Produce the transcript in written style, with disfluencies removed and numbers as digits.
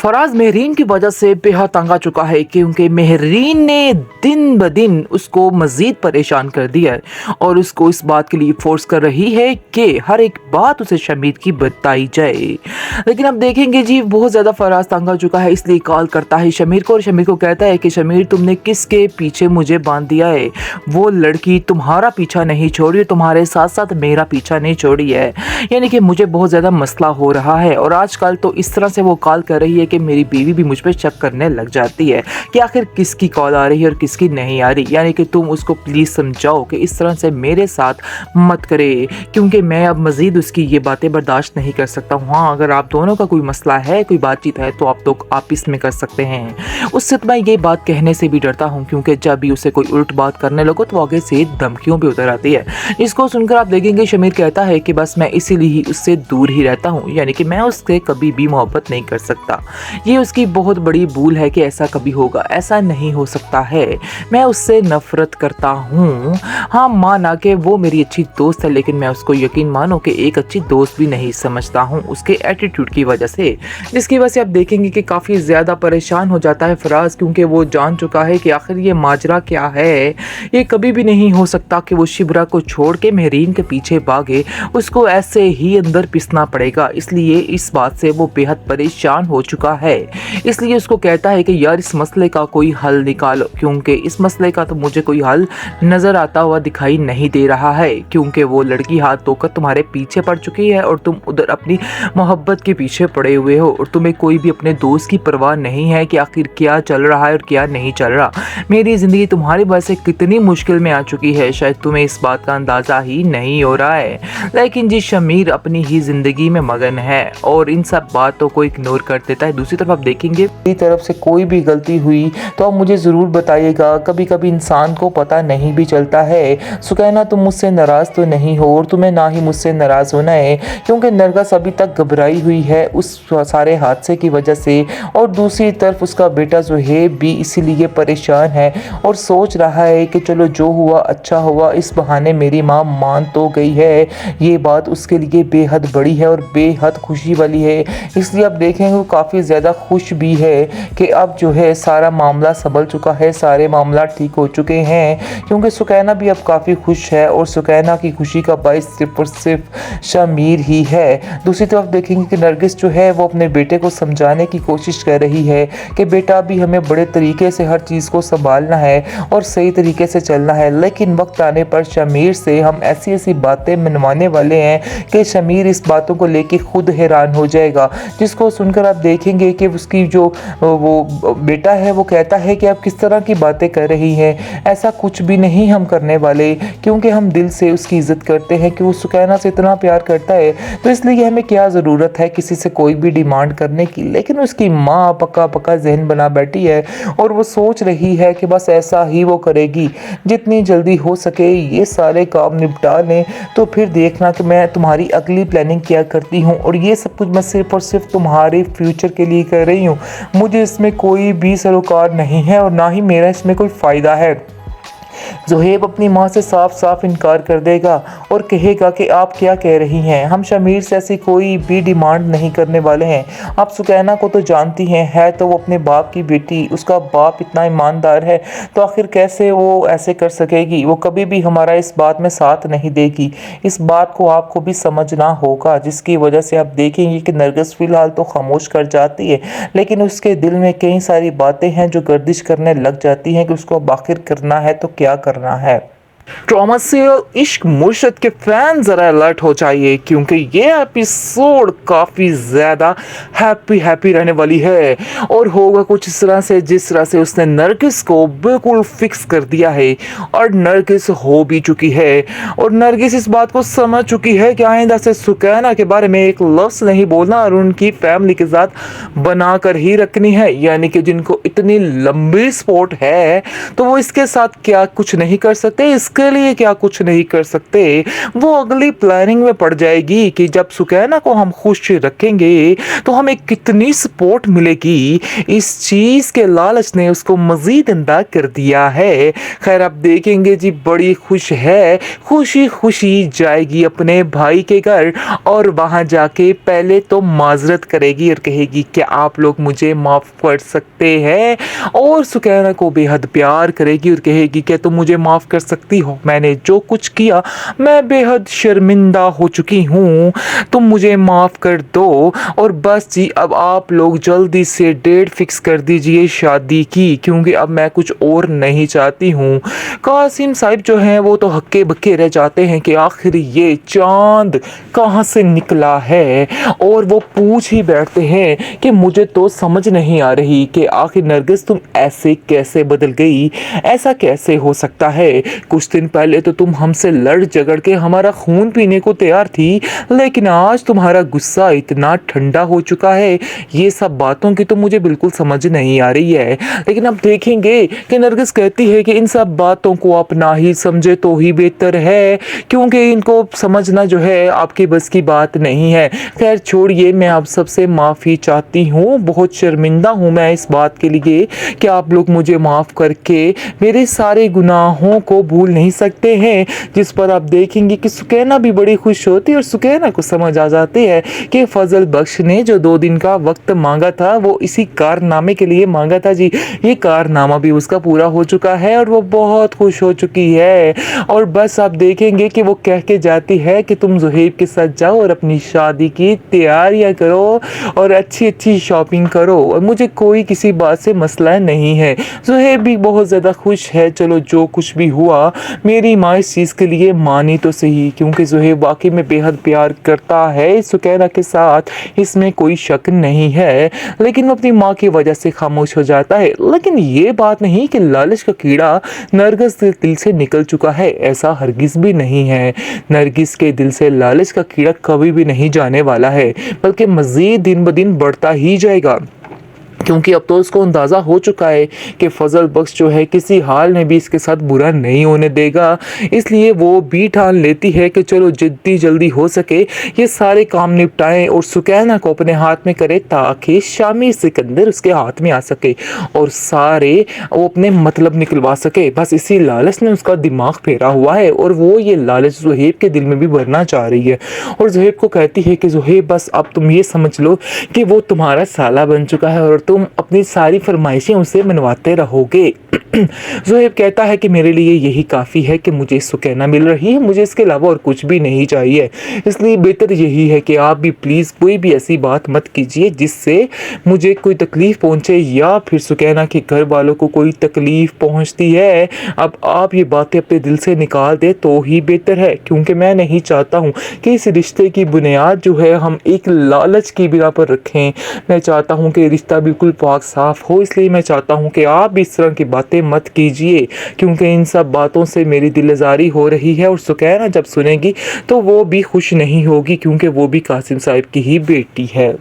फराज मेहरीन की वजह से बेहद तंग आ चुका है क्योंकि मेहरीन ने दिन ब दिन उसको मज़ीद परेशान कर दिया है और उसको इस बात के लिए फोर्स कर रही है कि हर एक बात उसे शमीर की बताई जाए। लेकिन अब देखेंगे जी, बहुत ज़्यादा फराज तंग आ चुका है, इसलिए कॉल करता है शमीर को और शमीर को कहता है कि शमीर, तुमने किसके पीछे मुझे बांध दिया है? वो लड़की तुम्हारा पीछा नहीं छोड़ी, तुम्हारे साथ साथ मेरा पीछा नहीं छोड़ी है। यानी कि मुझे बहुत ज़्यादा मसला हो रहा है और आजकल तो इस तरह से वो कॉल कर रही है कि मेरी बीवी भी मुझ पर शक करने लग जाती है कि आखिर किसकी कॉल आ रही है और किसकी नहीं आ रही। यानी कि तुम उसको प्लीज़ समझाओ कि इस तरह से मेरे साथ मत करे, क्योंकि मैं अब मज़ीद उसकी ये बातें बर्दाश्त नहीं कर सकता हूँ। हाँ, अगर आप दोनों का कोई मसला है, कोई बातचीत है, तो आप इसमें कर सकते हैं। उससे तो मैं ये बात कहने से भी डरता हूँ, क्योंकि जब भी उसे कोई उल्ट बात करने लगो तो आगे से धमकियों भी उतर आती है। इसको सुनकर आप देखेंगे शमीर कहता है कि बस मैं इसीलिए ही उससे दूर ही रहता हूँ, यानी कि मैं उससे कभी भी मोहब्बत नहीं कर सकता। ये उसकी बहुत बड़ी भूल है कि ऐसा कभी होगा, ऐसा नहीं हो सकता है। मैं उससे नफरत करता हूँ। हाँ, माना कि वो मेरी अच्छी दोस्त है, लेकिन मैं उसको यकीन मानो कि एक अच्छी दोस्त भी नहीं समझता हूँ उसके एटीट्यूड की वजह से, जिसकी वजह से आप देखेंगे कि काफ़ी ज़्यादा परेशान हो जाता है फराज, क्योंकि वो जान चुका है कि आखिर ये माजरा क्या है। ये कभी भी नहीं हो सकता कि वो शिबरा को छोड़ के मेहरीन के पीछे भागे, उसको ऐसे ही अंदर पिसना पड़ेगा। इसलिए इस बात से वो बेहद परेशान हो चुका है। इसलिए उसको कहता है कि यार, इस मसले का कोई हल निकालो, क्योंकि इस मसले का तो मुझे कोई हल नज़र आता हुआ दिखाई नहीं दे रहा है, क्योंकि वो लड़की हाथ धोकर तुम्हारे पीछे पड़ चुकी है और तुम उधर अपनी मोहब्बत के पीछे पड़े हुए हो और तुम्हें कोई भी अपने दोस्त की परवाह नहीं है कि आखिर क्या चल रहा है और क्या नहीं चल रहा। मेरी ज़िंदगी तुम्हारी वजह से कितनी मुश्किल में आ चुकी है, शायद तुम्हें इस बात का अंदाज़ा ही नहीं हो रहा है। लेकिन जी, शमीर अपनी ही ज़िंदगी में मगन है और इन सब बातों को इग्नोर कर देता है। दूसरी तरफ आप देखेंगे, मेरी तरफ से कोई भी गलती हुई तो आप मुझे ज़रूर बताइएगा। कभी कभी इंसान को पता नहीं भी चलता है। सुकैना, तुम मुझसे नाराज़ तो नहीं हो और तुम्हें ना ही मुझसे नाराज़ होना है, क्योंकि नरगिस अभी तक घबराई हुई है उस सारे हादसे की वजह से, और दूसरी तरफ उसका बेटा ज़ुहैब भी इसीलिए परेशान है और सोच रहा है कि चलो जो हुआ अच्छा हुआ, इस बहाने मेरी माँ मान तो गई है। ये बात उसके लिए बेहद बड़ी है और बेहद खुशी वाली है। इसलिए अब देखेंगे वो काफ़ी ज़्यादा खुश भी है कि अब जो है सारा मामला संभल चुका है, सारे मामला ठीक हो चुके हैं, क्योंकि सुकैना भी अब काफ़ी खुश है और सुकैना की खुशी का बाइस सिर्फ और सिर्फ शमीर ही है। दूसरी तरफ देखेंगे कि नरगिस जो है वो अपने बेटे को समझाने की कोशिश कर रही है कि बेटा, भी हमें बड़े तरीके से हर चीज़ को संभालना है और सही तरीके से चलना है, लेकिन वक्त आने पर शमीर से हम ऐसी ऐसी बातें मनवाने वाले हैं कि शमीर इस बातों को लेके खुद हैरान हो जाएगा। जिसको सुनकर आप देखेंगे कि उसकी जो वो बेटा है वो कहता है कि आप किस तरह की बातें कर रही हैं, ऐसा कुछ भी नहीं हम करने वाले, क्योंकि हम दिल से उसकी इज़्ज़त करते हैं कि वो सुकैना से इतना प्यार करता है, तो इसलिए हमें क्या ज़रूरत है किसी से कोई भी डिमांड करने की। लेकिन उसकी माँ पक्का पक्का जहन बना बैठी है और वो सोच रही है कि बस ऐसा ही वो करेगी, जितनी जल्दी हो सके ये सारे काम निपटा लें, तो फिर देखना कि मैं तुम्हारी अगली प्लानिंग क्या करती हूँ, और ये सब कुछ मैं सिर्फ और सिर्फ तुम्हारे फ्यूचर के लिए कर रही हूँ। मुझे इसमें कोई भी सरोकार नहीं है और ना ही मेरा इसमें कोई फ़ायदा है। ज़ुहैब अपनी माँ से साफ साफ इनकार कर देगा और कहेगा कि आप क्या कह रही हैं, हम शमीर से ऐसी कोई भी डिमांड नहीं करने वाले हैं। आप सुकैना को तो जानती हैं, है तो वो अपने बाप की बेटी, उसका बाप इतना ईमानदार है, तो आखिर कैसे वो ऐसे कर सकेगी? वो कभी भी हमारा इस बात में साथ नहीं देगी। इस बात को आपको भी समझना होगा, जिसकी वजह से आप देखेंगे कि नरगिस फ़िलहाल तो खामोश कर जाती है, लेकिन उसके दिल में कई सारी बातें हैं जो गर्दिश करने लग जाती हैं कि उसको अब आखिर करना है तो क्या करना है। ट्रॉमा सीरियल इश्क मुर्शद के फैन ज़रा अलर्ट हो जाइए, क्योंकि ये एपिसोड काफ़ी ज़्यादा हैप्पी रहने वाली है और होगा कुछ इस तरह से जिस तरह से उसने नरगिस को बिल्कुल फिक्स कर दिया है और नरगिस हो भी चुकी है और नरगिस इस बात को समझ चुकी है कि आइंदा से सुकैना के बारे में एक लफ्ज़ नहीं बोलना और उनकी फैमिली के साथ बना कर ही रखनी है। यानी कि जिनको इतनी लंबी सपोर्ट है तो वो इसके साथ क्या कुछ नहीं कर सकते। इसके उसके लिए क्या कुछ नहीं कर सकते। वो अगली प्लानिंग में पड़ जाएगी कि जब सुकैना को हम खुश रखेंगे तो हमें कितनी सपोर्ट मिलेगी। इस चीज़ के लालच ने उसको मज़ीद अंधा कर दिया है। खैर अब देखेंगे जी, बड़ी खुश है, खुशी खुशी जाएगी अपने भाई के घर और वहाँ जाके पहले तो माजरत करेगी और कहेगी कि आप लोग मुझे माफ़ कर सकते हैं, और सुकैना को बेहद प्यार करेगी और कहेगी कि तुम मुझे माफ़ कर सकती हो, मैंने जो कुछ किया मैं बेहद शर्मिंदा हो चुकी हूँ, तुम मुझे माफ़ कर दो। और बस जी, अब आप लोग जल्दी से डेट फिक्स कर दीजिए शादी की, क्योंकि अब मैं कुछ और नहीं चाहती हूँ। कासिम साहब जो हैं वो तो हक्के बक्के रह जाते हैं कि आखिर ये चांद कहाँ से निकला है, और वो पूछ ही बैठते हैं कि मुझे तो समझ नहीं आ रही कि आखिर नरगिस तुम ऐसे कैसे बदल गई, ऐसा कैसे हो सकता है। कुछ दिन पहले तो तुम हमसे लड़ झगड़ के हमारा खून पीने को तैयार थी, लेकिन आज तुम्हारा गुस्सा इतना ठंडा हो चुका है। ये सब बातों की तो मुझे बिल्कुल समझ नहीं आ रही है। लेकिन अब देखेंगे कि नरगिस कहती है कि इन सब बातों को आप ना ही समझे तो ही बेहतर है, क्योंकि इनको समझना जो है आपकी बस की बात नहीं है। खैर छोड़िए, मैं आप सबसे माफ़ी चाहती हूँ, बहुत शर्मिंदा हूँ मैं इस बात के लिए कि आप लोग मुझे माफ़ करके मेरे सारे गुनाहों को भूल नहीं सकते हैं। जिस पर आप देखेंगे कि सुकैना भी बड़ी खुश होती है और सुकैना को समझ आ जाती है कि फजल बख्श ने जो 2 दिन का वक्त मांगा था वो इसी कारनामे के लिए मांगा था जी। ये कारनामा भी उसका पूरा हो चुका है और वो बहुत खुश हो चुकी है। और बस आप देखेंगे कि वो कह के जाती है कि तुम ज़ुहैब के साथ जाओ और अपनी शादी की तैयारियां करो और अच्छी अच्छी शॉपिंग करो, और मुझे कोई किसी बात से मसला नहीं है। ज़ुहैब भी बहुत ज़्यादा खुश है। चलो जो कुछ भी हुआ, मेरी माँ इस चीज़ के लिए मानी तो सही, क्योंकि ज़ुहैब वाकई में बेहद प्यार करता है सुकैना के साथ, इसमें कोई शक नहीं है। लेकिन वो अपनी माँ की वजह से खामोश हो जाता है। लेकिन ये बात नहीं कि लालच का कीड़ा नरगिस के दिल से निकल चुका है, ऐसा हरगिज़ भी नहीं है। नरगिस के दिल से लालच का कीड़ा कभी भी नहीं जाने वाला है, बल्कि मज़ीद दिन ब दिन बढ़ता ही जाएगा, क्योंकि अब तो उसको अंदाज़ा हो चुका है कि फजल बख्श जो है किसी हाल में भी इसके साथ बुरा नहीं होने देगा। इसलिए वो भी ठान लेती है कि चलो जितनी जल्दी हो सके ये सारे काम निपटाएं और सुकैना को अपने हाथ में करे, ताकि शामी सिकंदर उसके हाथ में आ सके और सारे वो अपने मतलब निकलवा सके। बस इसी लालच ने उसका दिमाग फेरा हुआ है, और वो ये लालच ज़ुहैब के दिल में भी भरना चाह रही है। और ज़ुहैब को कहती है कि ज़ुहैब बस अब तुम ये समझ लो कि वो तुम्हारा साला बन चुका है और तुम अपनी सारी फरमाइशें उसे मनवाते रहोगे। ज़ुहैब कहता है कि मेरे लिए यही काफ़ी है कि मुझे सुकैना मिल रही है, मुझे इसके अलावा और कुछ भी नहीं चाहिए। इसलिए बेहतर यही है कि आप भी प्लीज़ कोई भी ऐसी बात मत कीजिए जिससे मुझे कोई तकलीफ़ पहुँचे या फिर सुकैना के घर वालों को कोई तकलीफ़ पहुँचती है। अब आप ये बातें अपने दिल से निकाल दे तो ही बेहतर है, क्योंकि मैं नहीं चाहता हूँ कि इस रिश्ते की बुनियाद जो है हम एक लालच की बिना पर रखें। मैं चाहता हूँ कि रिश्ता बिल्कुल पाक साफ़ हो, इसलिए मैं चाहता हूँ कि आप भी इस तरह की बातें मत कीजिए, क्योंकि इन सब बातों से मेरी दिलज़ारी हो रही है। और सुकैना जब सुनेगी तो वो भी खुश नहीं होगी, क्योंकि वो भी कासिम साहब की ही बेटी है।